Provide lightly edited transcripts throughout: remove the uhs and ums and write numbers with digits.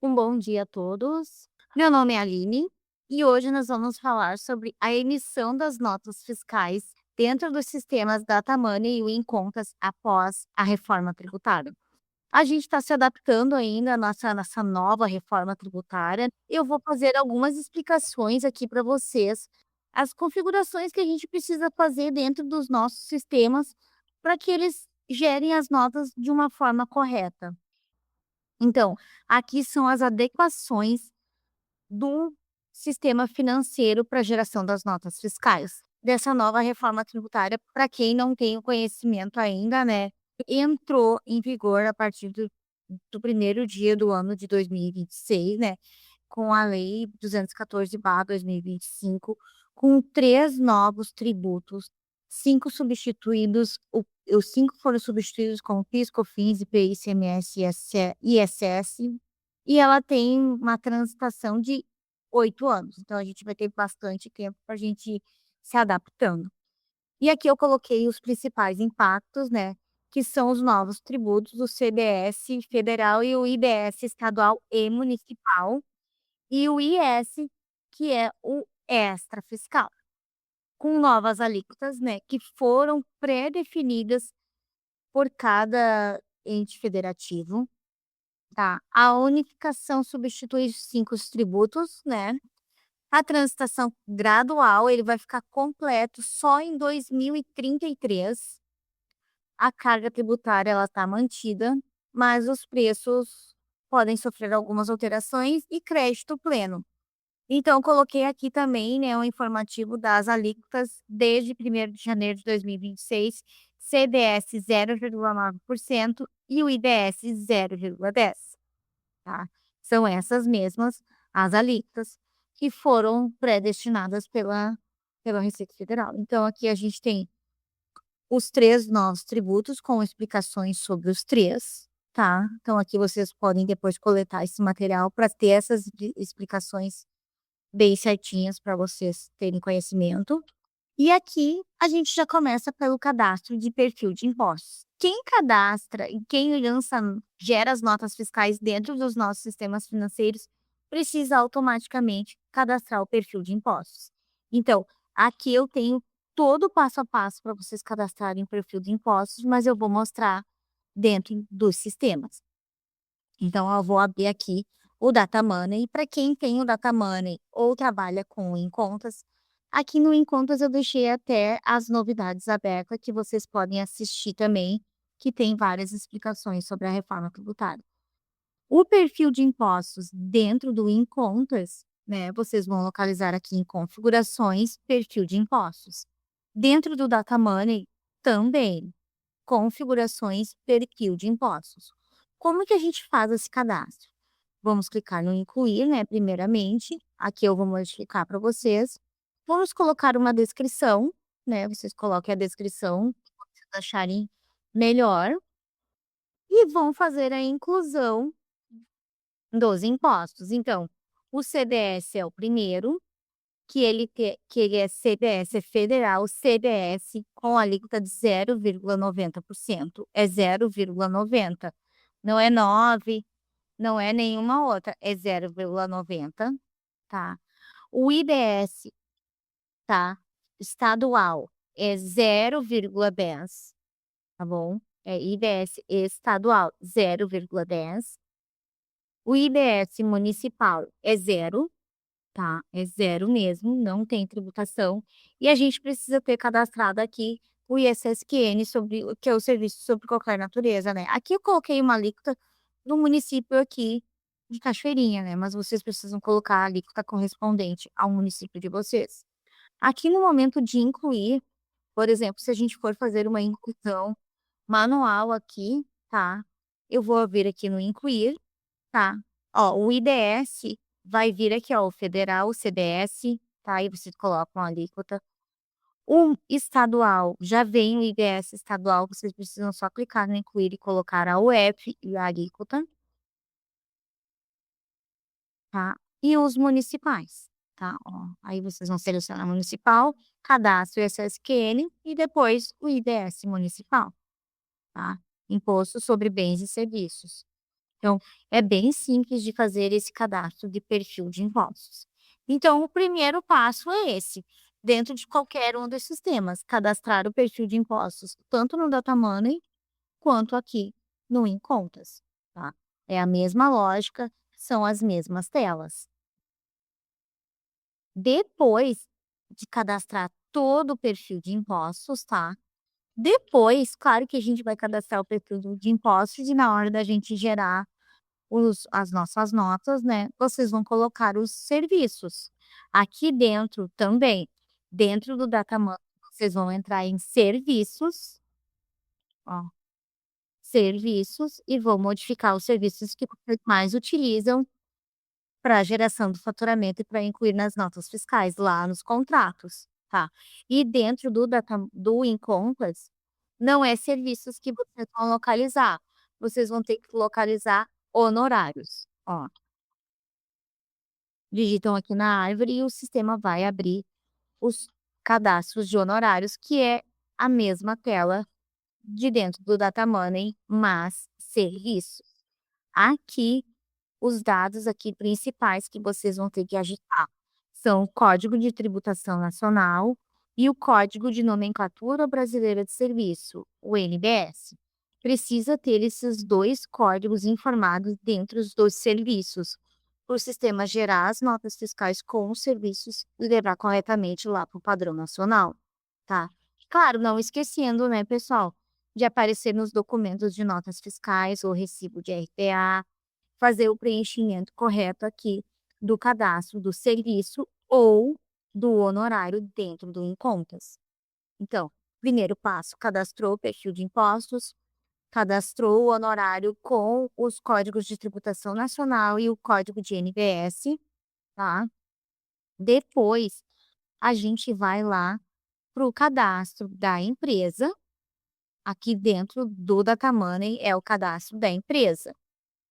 Um bom dia a todos. Meu nome é Aline e hoje nós vamos falar sobre a emissão das notas fiscais dentro dos sistemas Data Money e o Em Contas após a reforma tributária. A gente está se adaptando ainda à nossa nova reforma tributária. Eu vou fazer algumas explicações aqui para vocês, as configurações que a gente precisa fazer dentro dos nossos sistemas para que eles gerem as notas de uma forma correta. Então, aqui são as adequações do sistema financeiro para a geração das notas fiscais, dessa nova reforma tributária, para quem não tem o conhecimento ainda, né, entrou em vigor a partir do primeiro dia do ano de 2026, né, com a lei 214/2025, com 3 novos tributos, 5 substituídos, os 5 foram substituídos com PIS, COFINS, IPI, ICMS e ISS, e ela tem uma transitação de 8 anos, então a gente vai ter bastante tempo para a gente ir se adaptando. E aqui eu coloquei os principais impactos, né, que são os novos tributos, o CBS federal e o IBS estadual e municipal, e o IS, que é o extra fiscal, com novas alíquotas, né, que foram pré-definidas por cada ente federativo, tá. A unificação substitui os 5 tributos, né. A transitação gradual, ele vai ficar completo só em 2033. A carga tributária, ela está mantida, mas os preços podem sofrer algumas alterações e crédito pleno. Então, coloquei aqui também, né, um informativo das alíquotas desde 1º de janeiro de 2026, CBS 0,9% e o IBS 0,10%, tá. São essas mesmas as alíquotas que foram predestinadas pela Receita Federal. Então aqui a gente tem os 3 novos tributos com explicações sobre os 3, tá. Então aqui vocês podem depois coletar esse material para ter essas explicações bem certinhas para vocês terem conhecimento. E aqui a gente já começa pelo cadastro de perfil de impostos. Quem cadastra e quem gera as notas fiscais dentro dos nossos sistemas financeiros precisa automaticamente cadastrar o perfil de impostos. Então, aqui eu tenho todo o passo a passo para vocês cadastrarem o perfil de impostos, mas eu vou mostrar dentro dos sistemas. Então, eu vou abrir aqui o Data Money. Para quem tem o Data Money ou trabalha com o Em Contas, aqui no Em Contas eu deixei até as novidades abertas que vocês podem assistir também, que tem várias explicações sobre a reforma tributária. O perfil de impostos dentro do Em Contas, né, vocês vão localizar aqui em configurações, perfil de impostos. Dentro do Data Money também, configurações, perfil de impostos. Como que a gente faz esse cadastro? Vamos clicar no incluir, né, primeiramente. Aqui eu vou modificar para vocês. Vamos colocar uma descrição, né, vocês coloquem a descrição que vocês acharem melhor e vão fazer a inclusão dos impostos. Então, o CDS é o primeiro, que ele é CDS federal, CDS com alíquota de 0,90%, é 0,90, não é 9, não é nenhuma outra, é 0,90, tá. O IBS, tá, estadual é 0,10, tá bom, é IBS estadual 0,10. O IBS municipal é 0. Tá, é 0 mesmo, não tem tributação. E a gente precisa ter cadastrado aqui o ISSQN sobre o que é o serviço sobre qualquer natureza, né. Aqui eu coloquei uma alíquota do município aqui de Cachoeirinha, né, mas vocês precisam colocar a alíquota correspondente ao município de vocês. Aqui no momento de incluir, por exemplo, se a gente for fazer uma inclusão manual aqui, tá, eu vou vir aqui no incluir. Tá. Ó, o IDS vai vir aqui, ó, o federal, o CDS, tá, aí vocês colocam a alíquota. O estadual, já vem o IDS estadual, vocês precisam só clicar no incluir e colocar a UF e a alíquota, tá. E os municipais, tá, ó, aí vocês vão selecionar municipal, cadastro ISSQN e depois o IDS municipal, tá. Imposto sobre bens e serviços. Então, é bem simples de fazer esse cadastro de perfil de impostos. Então, o primeiro passo é esse, dentro de qualquer um desses temas, cadastrar o perfil de impostos, tanto no Data Money quanto aqui no Em Contas, tá? É a mesma lógica, são as mesmas telas. Depois de cadastrar todo o perfil de impostos, tá? Depois, claro que a gente vai cadastrar o perfil de impostos e na hora da gente gerar as nossas notas, né, vocês vão colocar os serviços. Aqui dentro também, dentro do Dataman, vocês vão entrar em serviços, ó, serviços e vão modificar os serviços que vocês mais utilizam para geração do faturamento e para incluir nas notas fiscais, lá nos contratos, tá. E dentro do Incompras, não é serviços que vocês vão localizar, vocês vão ter que localizar honorários, ó. Digitam aqui na árvore e o sistema vai abrir os cadastros de honorários, que é a mesma tela de dentro do Data Money, mas serviços. Aqui, os dados aqui principais que vocês vão ter que agitar são o Código de Tributação Nacional e o Código de Nomenclatura Brasileira de Serviço, o NBS. Precisa ter esses 2 códigos informados dentro dos serviços, para o sistema gerar as notas fiscais com os serviços e levar corretamente lá para o padrão nacional, tá? Claro, não esquecendo, né, pessoal, de aparecer nos documentos de notas fiscais ou recibo de RPA, fazer o preenchimento correto aqui do cadastro do serviço ou do honorário dentro do Em Contas. Então, primeiro passo, cadastrou o perfil de impostos, cadastrou o honorário com os códigos de tributação nacional e o código de NBS, tá? Depois, a gente vai lá para o cadastro da empresa. Aqui dentro do Data Money é o cadastro da empresa,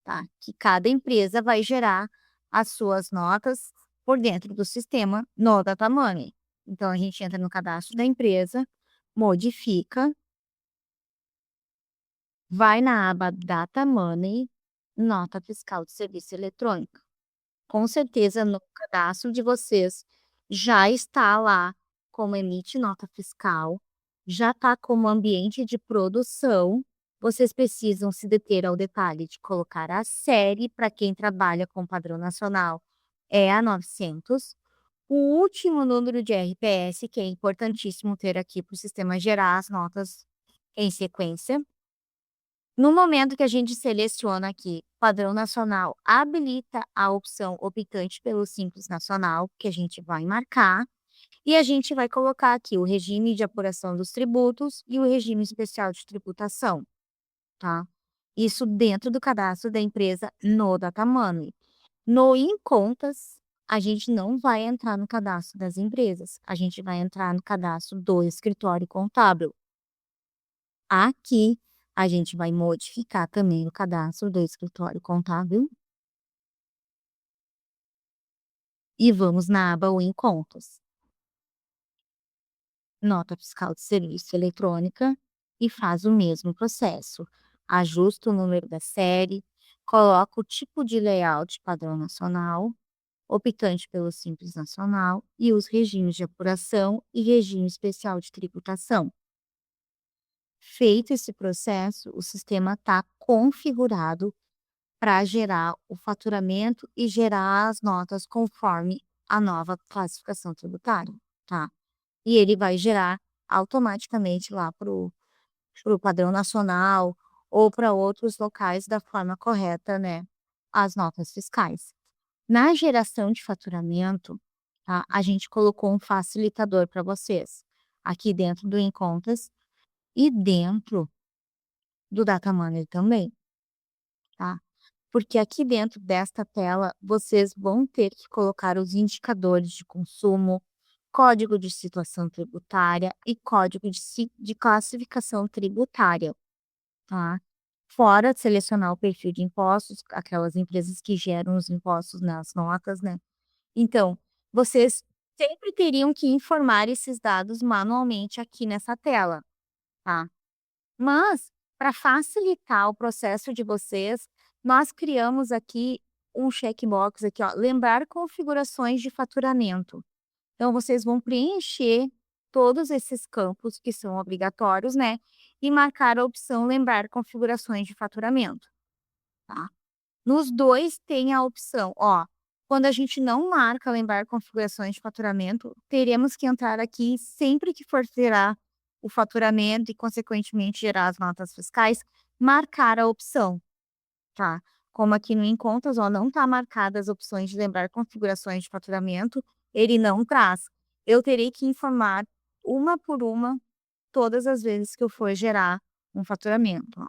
tá? Que cada empresa vai gerar as suas notas por dentro do sistema no Data Money. Então, a gente entra no cadastro da empresa, modifica, vai na aba Data Money, nota fiscal de serviço eletrônico. Com certeza, no cadastro de vocês já está lá como emite nota fiscal, já está como ambiente de produção. Vocês precisam se deter ao detalhe de colocar a série para quem trabalha com padrão nacional é a 900. O último número de RPS, que é importantíssimo ter aqui para o sistema gerar as notas em sequência. No momento que a gente seleciona aqui padrão nacional, habilita a opção optante pelo Simples Nacional, que a gente vai marcar, e a gente vai colocar aqui o regime de apuração dos tributos e o regime especial de tributação, tá? Isso dentro do cadastro da empresa no Data Money. No Em Contas, a gente não vai entrar no cadastro das empresas, a gente vai entrar no cadastro do escritório contábil. Aqui, a gente vai modificar também o cadastro do escritório contábil. E vamos na aba O Em Contas. Nota fiscal de serviço eletrônica e faz o mesmo processo. Ajusta o número da série, coloca o tipo de layout padrão nacional, optante pelo Simples Nacional e os regimes de apuração e regime especial de tributação. Feito esse processo, o sistema está configurado para gerar o faturamento e gerar as notas conforme a nova classificação tributária, tá? E ele vai gerar automaticamente lá para o padrão nacional ou para outros locais da forma correta, né, as notas fiscais. Na geração de faturamento, tá, a gente colocou um facilitador para vocês, aqui dentro do Em Contas e dentro do Data Money também, tá? Porque aqui dentro desta tela, vocês vão ter que colocar os indicadores de consumo, código de situação tributária e código de classificação tributária, tá? Fora selecionar o perfil de impostos, aquelas empresas que geram os impostos nas notas, né? Então, vocês sempre teriam que informar esses dados manualmente aqui nessa tela, tá? Mas, para facilitar o processo de vocês, nós criamos aqui um checkbox aqui, ó, lembrar configurações de faturamento. Então vocês vão preencher todos esses campos que são obrigatórios, né, e marcar a opção lembrar configurações de faturamento, tá. Nos 2 tem a opção, ó, quando a gente não marca lembrar configurações de faturamento, teremos que entrar aqui sempre que for gerar o faturamento e consequentemente gerar as notas fiscais, marcar a opção. Tá. Como aqui no Em Contas, ó, não tá marcadas as opções de lembrar configurações de faturamento, ele não traz. Eu terei que informar uma por uma todas as vezes que eu for gerar um faturamento, ó.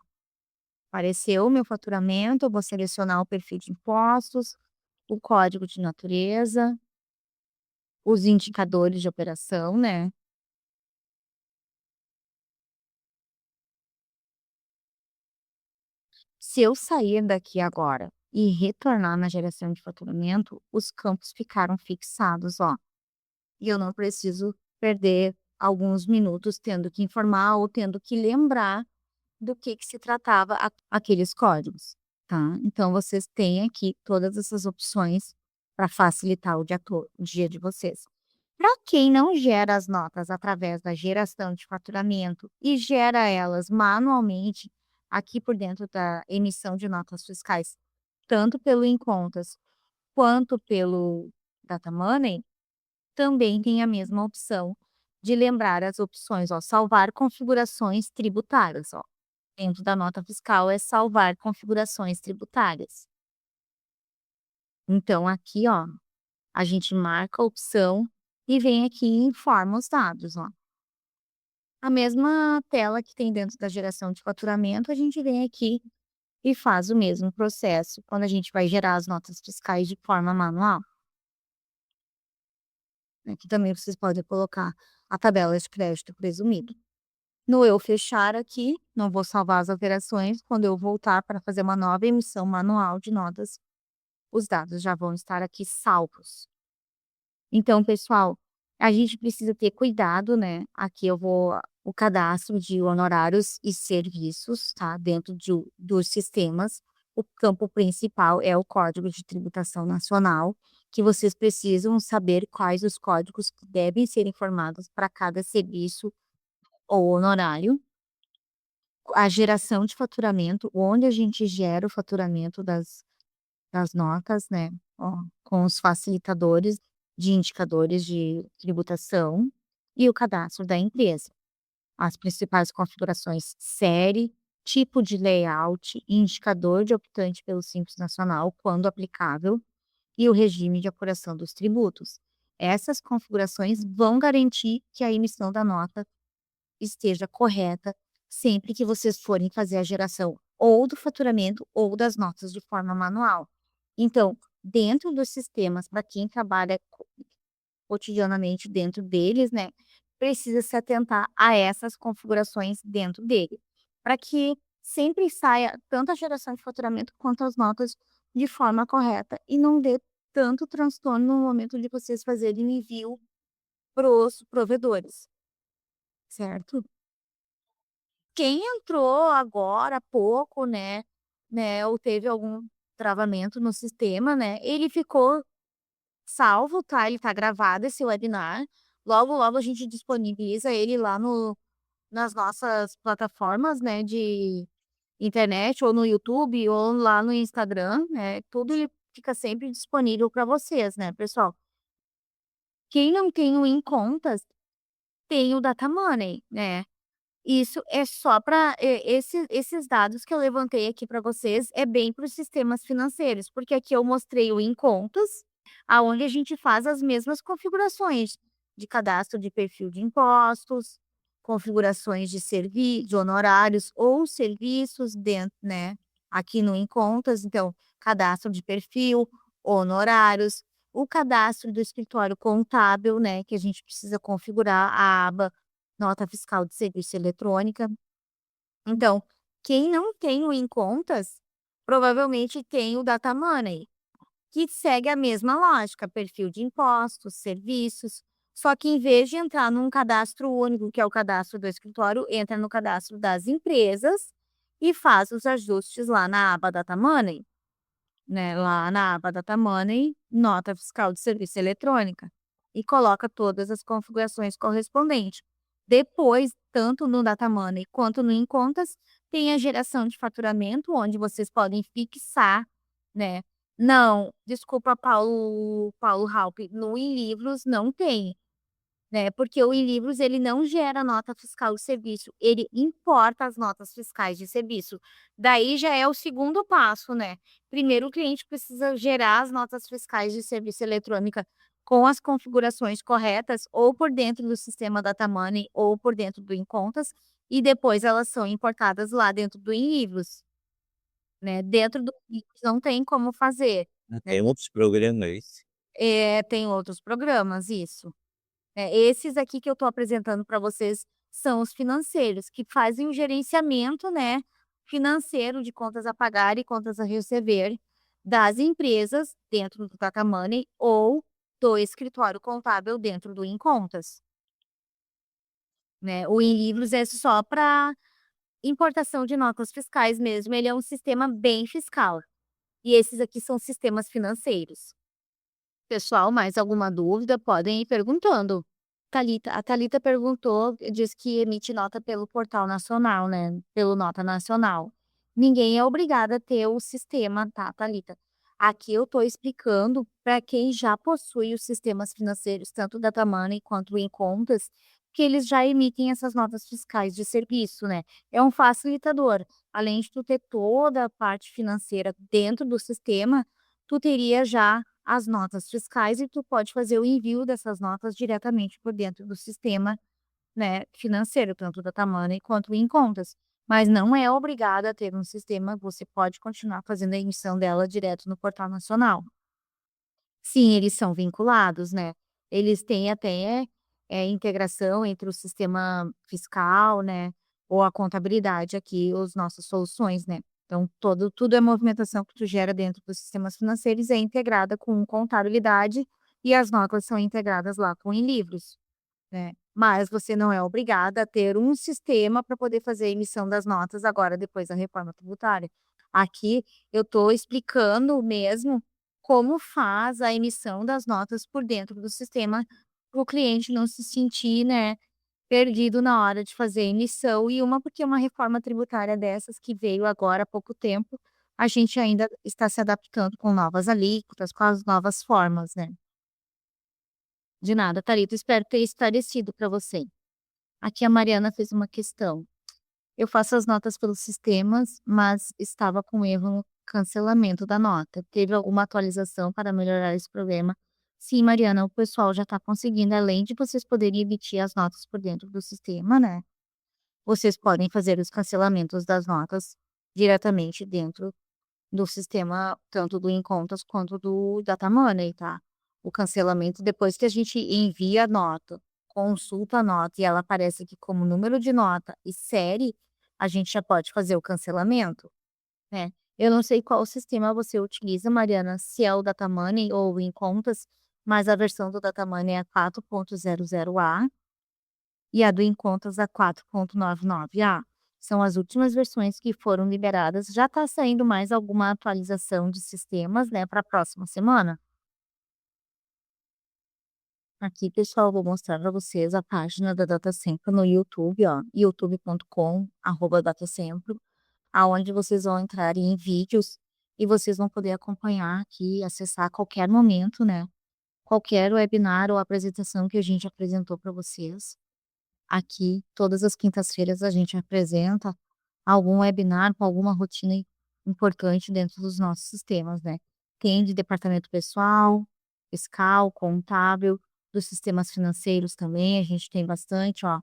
Apareceu o meu faturamento, eu vou selecionar o perfil de impostos, o código de natureza, os indicadores de operação, né. Se eu sair daqui agora e retornar na geração de faturamento, os campos ficaram fixados, ó. E eu não preciso perder alguns minutos tendo que informar ou tendo que lembrar do que se tratava aqueles códigos, tá. Então vocês têm aqui todas essas opções para facilitar o dia de vocês. Para quem não gera as notas através da geração de faturamento e gera elas manualmente aqui por dentro da emissão de notas fiscais, tanto pelo Em Contas quanto pelo Data Money, também tem a mesma opção de lembrar as opções, ó, salvar configurações tributárias, ó. Dentro da nota fiscal é salvar configurações tributárias. Então aqui, ó, a gente marca a opção e vem aqui e informa os dados, ó. A mesma tela que tem dentro da geração de faturamento, a gente vem aqui e faz o mesmo processo quando a gente vai gerar as notas fiscais de forma manual. Aqui também vocês podem colocar a tabela de crédito presumido. No eu fechar aqui, não vou salvar as alterações, quando eu voltar para fazer uma nova emissão manual de notas, os dados já vão estar aqui salvos. Então, pessoal, a gente precisa ter cuidado, né? Aqui eu vou o cadastro de honorários e serviços, tá? Dentro dos sistemas. O campo principal é o Código de Tributação Nacional, que vocês precisam saber quais os códigos que devem ser informados para cada serviço ou honorário. A geração de faturamento, onde a gente gera o faturamento das notas, né, ó, com os facilitadores de indicadores de tributação e o cadastro da empresa. As principais configurações: série, tipo de layout, indicador de optante pelo Simples Nacional, quando aplicável, e o regime de apuração dos tributos. Essas configurações vão garantir que a emissão da nota esteja correta sempre que vocês forem fazer a geração ou do faturamento ou das notas de forma manual. Então, dentro dos sistemas, para quem trabalha cotidianamente dentro deles, né, precisa se atentar a essas configurações dentro dele, para que sempre saia tanto a geração de faturamento quanto as notas de forma correta e não dê tanto transtorno no momento de vocês fazerem o envio para os provedores, certo? Quem entrou agora há pouco, né, ou teve algum travamento no sistema, né, ele ficou salvo, tá, ele tá gravado esse webinar. Logo, logo a gente disponibiliza ele lá no nas nossas plataformas, né, de internet, ou no YouTube, ou lá no Instagram, né, tudo ele fica sempre disponível para vocês, né, pessoal. Quem não tem o Em Contas, tem o Data Money, né. Isso é só para esses dados que eu levantei aqui para vocês, é bem para os sistemas financeiros, porque aqui eu mostrei o Em Contas, aonde a gente faz as mesmas configurações de cadastro de perfil de impostos, configurações de honorários ou serviços dentro, né, aqui no Em Contas, então, cadastro de perfil, honorários, o cadastro do escritório contábil, né, que a gente precisa configurar a aba nota fiscal de serviço eletrônica. Então, quem não tem o Em Contas, provavelmente tem o Data Money, que segue a mesma lógica, perfil de impostos, serviços, só que em vez de entrar num cadastro único, que é o cadastro do escritório, entra no cadastro das empresas e faz os ajustes lá na aba Data Money, né, lá na aba Data Money, nota fiscal de serviço eletrônica, e coloca todas as configurações correspondentes. Depois, tanto no Data Money quanto no Em Contas, tem a geração de faturamento, onde vocês podem fixar, né. Não, desculpa, Paulo Halpe, no Em Livros não tem. Né, porque o Em-Livros ele não gera nota fiscal de serviço, ele importa as notas fiscais de serviço. Daí já é o segundo passo, né. Primeiro o cliente precisa gerar as notas fiscais de serviço eletrônica com as configurações corretas, ou por dentro do sistema Data Money ou por dentro do Em Contas, e depois elas são importadas lá dentro do Em-Livros, né. Dentro do Em-Livros não tem como fazer, né. Tem outros programas. Tem outros programas, isso. Esses aqui que eu estou apresentando para vocês são os financeiros, que fazem o gerenciamento, né, financeiro de contas a pagar e contas a receber das empresas dentro do Data Money ou do escritório contábil dentro do Em Contas, né. O Em Livros é só para importação de notas fiscais mesmo, ele é um sistema bem fiscal. E esses aqui são sistemas financeiros. Pessoal, mais alguma dúvida, podem ir perguntando. A Thalita perguntou, diz que emite nota pelo Portal Nacional, né, pelo Nota Nacional. Ninguém é obrigado a ter o sistema, tá, Thalita? Aqui eu estou explicando para quem já possui os sistemas financeiros, tanto o Data Money quanto o Em Contas, que eles já emitem essas notas fiscais de serviço, né? É um facilitador. Além de tu ter toda a parte financeira dentro do sistema, tu teria já as notas fiscais e tu pode fazer o envio dessas notas diretamente por dentro do sistema, né, financeiro, tanto da Money quanto o Em Contas. Mas não é obrigada a ter um sistema, você pode continuar fazendo a emissão dela direto no Portal Nacional. Sim, eles são vinculados, né. Eles têm até, integração entre o sistema fiscal, né, ou a contabilidade aqui, os nossas soluções, né. Então tudo é movimentação que tu gera dentro dos sistemas financeiros é integrada com contabilidade e as notas são integradas lá com Em Livros, né. Mas você não é obrigada a ter um sistema para poder fazer a emissão das notas agora depois da reforma tributária. Aqui eu estou explicando mesmo como faz a emissão das notas por dentro do sistema, para o cliente não se sentir, né, perdido na hora de fazer a emissão e porque uma reforma tributária dessas que veio agora há pouco tempo, a gente ainda está se adaptando com novas alíquotas, com as novas formas, né. De nada, Thalita, espero ter esclarecido para você. Aqui a Mariana fez uma questão. Eu faço as notas pelos sistemas, mas estava com erro no cancelamento da nota. Teve alguma atualização para melhorar esse problema? Sim, Mariana, o pessoal já está conseguindo, além de vocês poderem emitir as notas por dentro do sistema, né? Vocês podem fazer os cancelamentos das notas diretamente dentro do sistema, tanto do Em Contas quanto do Data Money, tá? O cancelamento, depois que a gente envia a nota, consulta a nota e ela aparece aqui como número de nota e série, a gente já pode fazer o cancelamento, né? Eu não sei qual sistema você utiliza, Mariana, se é o Data Money ou o Em Contas, mas a versão do Data Money é a 4.00A e a do Em Contas a 4.99A. São as últimas versões que foram liberadas. Já está saindo mais alguma atualização de sistemas, né, para a próxima semana. Aqui, pessoal, vou mostrar para vocês a página da Datacentro no YouTube, ó, youtube.com/datacentro, aonde vocês vão entrar em vídeos e vocês vão poder acompanhar aqui, acessar a qualquer momento, né, qualquer webinar ou apresentação que a gente apresentou para vocês. Aqui, todas as quintas-feiras, a gente apresenta algum webinar com alguma rotina importante dentro dos nossos sistemas, né. Tem de departamento pessoal, fiscal, contábil, dos sistemas financeiros também, a gente tem bastante, ó.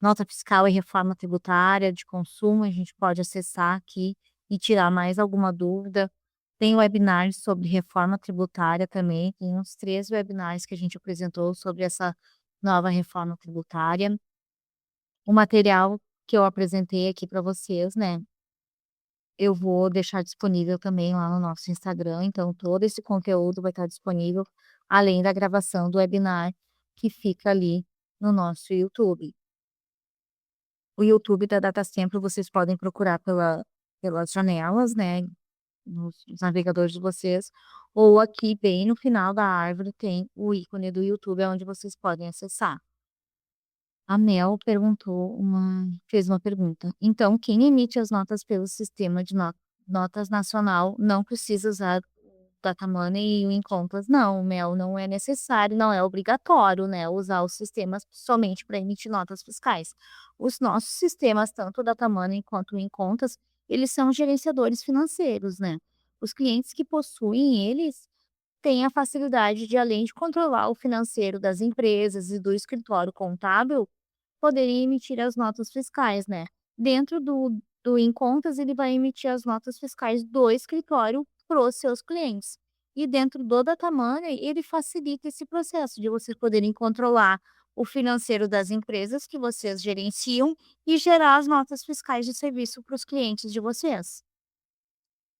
Nota fiscal e reforma tributária de consumo, a gente pode acessar aqui e tirar mais alguma dúvida. Tem webinars sobre reforma tributária também, tem uns 3 webinars que a gente apresentou sobre essa nova reforma tributária. O material que eu apresentei aqui para vocês, né, eu vou deixar disponível também lá no nosso Instagram, então todo esse conteúdo vai estar disponível, além da gravação do webinar que fica ali no nosso YouTube. O YouTube da Data Sempre vocês podem procurar pela pelas janelas, né, nos navegadores de vocês, ou aqui bem no final da árvore tem o ícone do YouTube, aonde vocês podem acessar. A Mel fez uma pergunta: "Então quem emite as notas pelo sistema de notas nacional não precisa usar o data money e o Incontas?" Não, Mel, não é necessário, não é obrigatório, né, usar os sistemas somente para emitir notas fiscais. Os nossos sistemas, tanto o data money quanto o Incontas, eles são gerenciadores financeiros, né. Os clientes que possuem eles têm a facilidade de, além de controlar o financeiro das empresas e do escritório contábil, poderia emitir as notas fiscais, né. Dentro do Em Contas, ele vai emitir as notas fiscais do escritório para os seus clientes. E dentro do Data Money, ele facilita esse processo de vocês poderem controlar o financeiro das empresas que vocês gerenciam e gerar as notas fiscais de serviço para os clientes de vocês.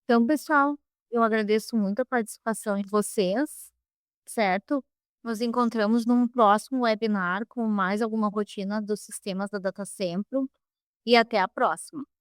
Então, pessoal, eu agradeço muito a participação de vocês, certo? Nos encontramos num próximo webinar com mais alguma rotina dos sistemas da Data Centro e até a próxima.